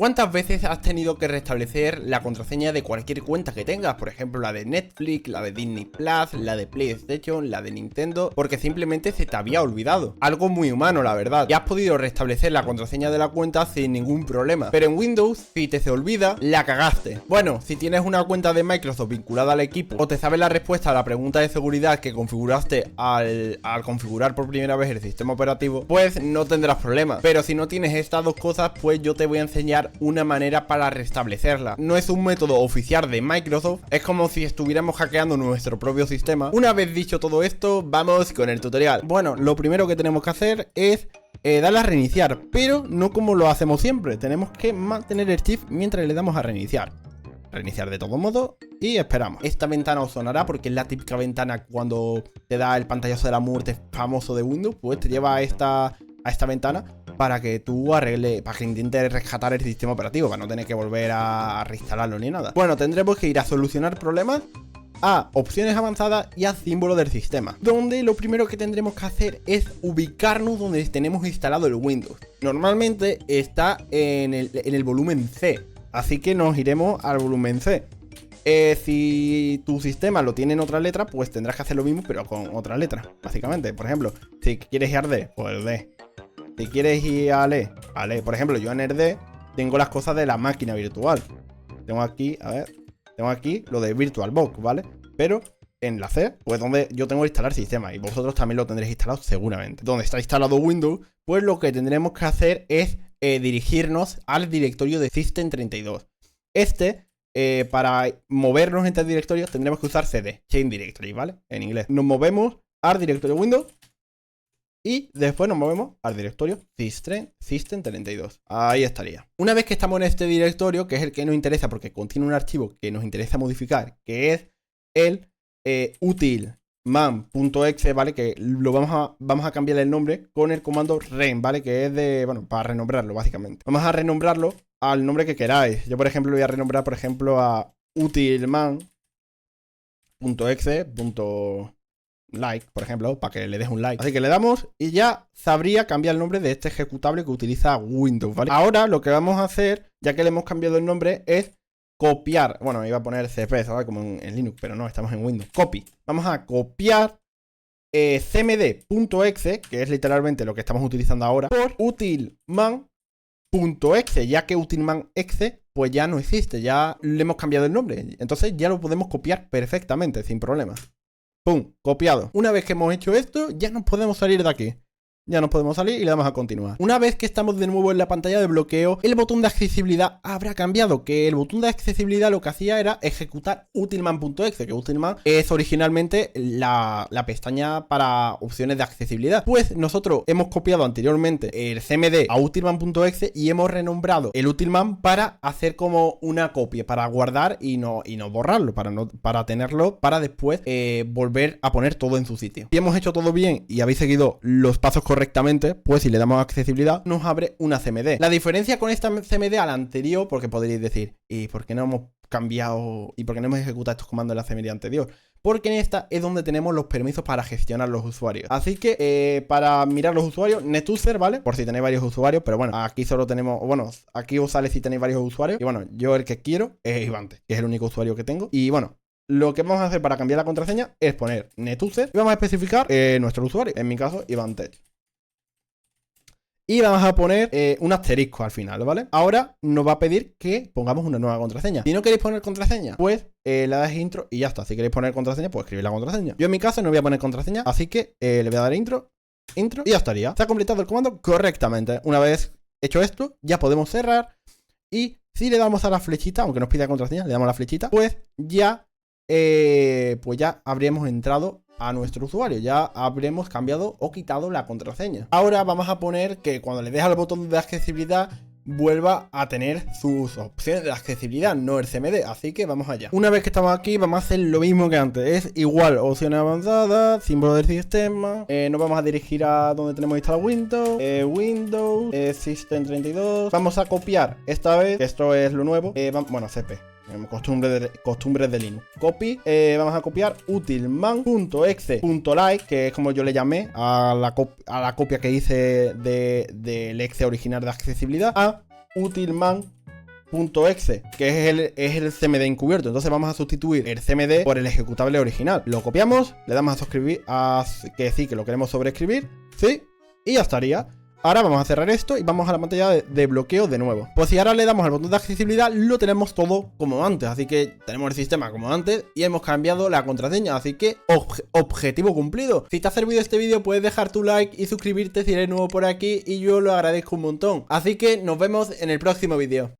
¿Cuántas veces has tenido que restablecer la contraseña de cualquier cuenta que tengas? Por ejemplo, la de Netflix, la de Disney Plus, la de PlayStation, la de Nintendo, porque simplemente se te había olvidado. Algo muy humano, la verdad. Y has podido restablecer la contraseña de la cuenta sin ningún problema. Pero en Windows, si te se olvida, la cagaste. Bueno, si tienes una cuenta de Microsoft vinculada al equipo o te sabes la respuesta a la pregunta de seguridad que configuraste al configurar por primera vez el sistema operativo, pues no tendrás problema. Pero si no tienes estas dos cosas, pues yo te voy a enseñar una manera para restablecerla. No es un método oficial de Microsoft, es como si estuviéramos hackeando nuestro propio sistema. Una vez dicho todo esto, vamos con el tutorial. Bueno, lo primero que tenemos que hacer es darle a reiniciar, pero no como lo hacemos siempre. Tenemos que mantener el shift mientras le damos a reiniciar. Reiniciar de todo modo y esperamos. Esta ventana os sonará porque es la típica ventana cuando te da el pantallazo de la muerte famoso de Windows, pues te lleva a esta ventana para que tú arregles, para que intentes rescatar el sistema operativo, para no tener que volver a reinstalarlo ni nada. Bueno, tendremos que ir a solucionar problemas, a opciones avanzadas y a símbolo del sistema, donde lo primero que tendremos que hacer es ubicarnos donde tenemos instalado el Windows. Normalmente está en el volumen C, así que nos iremos al volumen C. Si tu sistema lo tiene en otra letra, pues tendrás que hacer lo mismo pero con otra letra, básicamente. Por ejemplo, si quieres ir al D, pues el D. Si quieres ir al E, al E. Por ejemplo, yo en el D tengo las cosas de la máquina virtual. Tengo aquí, a ver, tengo aquí lo de VirtualBox, ¿vale? Pero en la C, pues donde yo tengo que instalar sistema, y vosotros también lo tendréis instalado seguramente. Donde está instalado Windows, pues lo que tendremos que hacer es dirigirnos al directorio de System32. Para movernos entre directorios tendremos que usar CD, Chain Directory, ¿vale? En inglés. Nos movemos al directorio Windows y después nos movemos al directorio System32. Ahí estaría. Una vez que estamos en este directorio, que es el que nos interesa porque contiene un archivo que nos interesa modificar, que es el utilman.exe, ¿vale? Que lo vamos a cambiar el nombre con el comando ren, ¿vale? Que es de, bueno, para renombrarlo, básicamente. Vamos a renombrarlo al nombre que queráis. Yo, por ejemplo, lo voy a renombrar, por ejemplo, a utilman.exe.like, por ejemplo, para que le des un like. Así que le damos y ya sabría cambiar el nombre de este ejecutable que utiliza Windows, ¿vale? Ahora lo que vamos a hacer, ya que le hemos cambiado el nombre, es copiar. Bueno, iba a poner cp, ¿sabes? Como en Linux, pero no, estamos en Windows. Copy. Vamos a copiar cmd.exe, que es literalmente lo que estamos utilizando ahora, por utilman.exe, ya que utilman.exe pues ya no existe, ya le hemos cambiado el nombre. Entonces ya lo podemos copiar perfectamente, sin problemas. ¡Pum! Copiado. Una vez que hemos hecho esto, ya nos podemos salir de aquí. Ya nos podemos salir y le damos a continuar. Una vez que estamos de nuevo en la pantalla de bloqueo, el botón de accesibilidad habrá cambiado. Que el botón de accesibilidad lo que hacía era ejecutar utilman.exe, que utilman es originalmente la pestaña para opciones de accesibilidad. Pues nosotros hemos copiado anteriormente el cmd a utilman.exe y hemos renombrado el utilman para hacer como una copia, para guardar y no borrarlo, para tenerlo para después volver a poner todo en su sitio. Si hemos hecho todo bien y habéis seguido los pasos correctamente, pues si le damos accesibilidad nos abre una CMD. La diferencia con esta CMD a la anterior, porque podréis decir, ¿y por qué no hemos cambiado y por qué no hemos ejecutado estos comandos en la CMD anterior? Porque en esta es donde tenemos los permisos para gestionar los usuarios. Así que para mirar los usuarios, NetUser, ¿vale? Por si tenéis varios usuarios, pero bueno, aquí solo tenemos, bueno, aquí os sale si tenéis varios usuarios. Y bueno, yo el que quiero es Ivante, que es el único usuario que tengo. Y bueno, lo que vamos a hacer para cambiar la contraseña es poner NetUser y vamos a especificar nuestro usuario, en mi caso Ivante. Y vamos a poner un asterisco al final, ¿vale? Ahora nos va a pedir que pongamos una nueva contraseña. Si no queréis poner contraseña, pues le das intro y ya está. Si queréis poner contraseña, pues escribir la contraseña. Yo en mi caso no voy a poner contraseña, así que le voy a dar intro y ya estaría. Se ha completado el comando correctamente. Una vez hecho esto, ya podemos cerrar. Y si le damos a la flechita, aunque nos pida contraseña, le damos a la flechita, pues ya habríamos entrado a nuestro usuario, ya habremos cambiado o quitado la contraseña. Ahora vamos a poner que cuando le des al botón de accesibilidad vuelva a tener sus opciones de accesibilidad, no el CMD, así que vamos allá. Una vez que estamos aquí vamos a hacer lo mismo que antes, es igual, opciones avanzadas, símbolo del sistema, nos vamos a dirigir a donde tenemos instalado Windows, System32, vamos a copiar esta vez, esto es lo nuevo, bueno, CP. Costumbres de Linux. Copy. Vamos a copiar utilman.exe.like, que es como yo le llamé a la copia que hice del exe original de accesibilidad, a utilman .exe, que es el CMD encubierto. Entonces vamos a sustituir el CMD por el ejecutable original. Lo copiamos, le damos a suscribir, que sí, que lo queremos sobreescribir, sí, y ya estaría. Ahora vamos a cerrar esto y vamos a la pantalla de bloqueo de nuevo. Pues si ahora le damos al botón de accesibilidad, lo tenemos todo como antes. Así que tenemos el sistema como antes y hemos cambiado la contraseña. Así que objetivo cumplido. Si te ha servido este vídeo, puedes dejar tu like y suscribirte si eres nuevo por aquí y yo lo agradezco un montón. Así que nos vemos en el próximo vídeo.